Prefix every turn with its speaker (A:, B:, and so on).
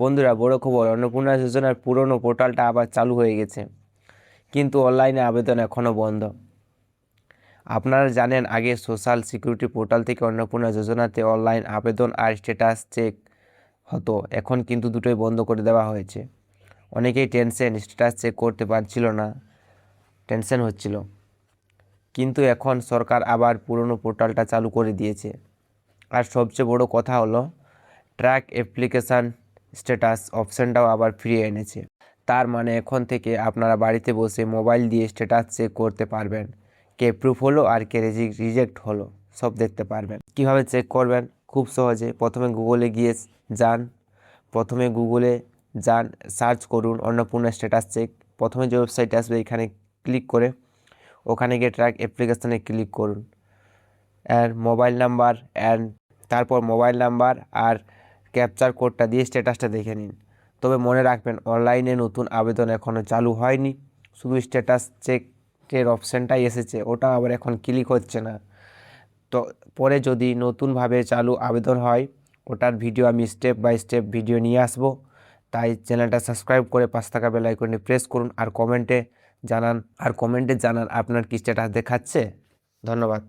A: বন্ধুরা, বড় খবর, অন্নপূর্ণা যোজনার পুরনো পোর্টালটা আবার চালু হয়ে গেছে, কিন্তু অনলাইনে আবেদন এখনও বন্ধ। আপনারা জানেন, আগে সোশ্যাল সিকিউরিটি পোর্টাল থেকে অন্নপূর্ণা যোজনাতে অনলাইন আবেদন আর স্ট্যাটাস চেক হতো। এখন কিন্তু দুটোই বন্ধ করে দেওয়া হয়েছে। অনেকেই স্ট্যাটাস চেক করতে পারছিল না, টেনশন হচ্ছিল। কিন্তু এখন সরকার আবার পুরনো পোর্টালটা চালু করে দিয়েছে। আর সবচেয়ে বড় কথা হলো, ট্র্যাক অ্যাপ্লিকেশান স্ট্যাটাস অপশানটাও আবার ফিরিয়ে এনেছে। তার মানে এখন থেকে আপনারা বাড়িতে বসে মোবাইল দিয়ে স্ট্যাটাস চেক করতে পারবেন। কে অ্যাপ্রুভ হলো আর কে রিজেক্ট হলো সব দেখতে পারবেন। কিভাবে চেক করবেন? খুব সহজে। প্রথমে গুগলে যান, সার্চ করুন অন্নপূর্ণা স্ট্যাটাস চেক। প্রথমে যে ওয়েবসাইটে আসবে এখানে ক্লিক করে ওখানে গিয়ে ট্র্যাক অ্যাপ্লিকেশানে ক্লিক করুন। তারপর মোবাইল নাম্বার আর ক্যাপচার কোডটা দিয়ে স্ট্যাটাসটা দেখে নিন। তবে মনে রাখবেন, অনলাইনে নতুন আবেদন এখনও চালু হয়নি, শুধু স্ট্যাটাস চেকের অপশানটাই এসেছে, ওটা আবার এখন ক্লিক হচ্ছে না। তো পরে যদি নতুনভাবে চালু আবেদন হয়, ওটার ভিডিও আমি স্টেপ বাই স্টেপ ভিডিও নিয়ে আসবো। তাই চ্যানেলটা সাবস্ক্রাইব করে পাশে থাকা বেল আইকনটি প্রেস করুন আর কমেন্টে জানান আপনার কি স্ট্যাটাস দেখাচ্ছে। ধন্যবাদ।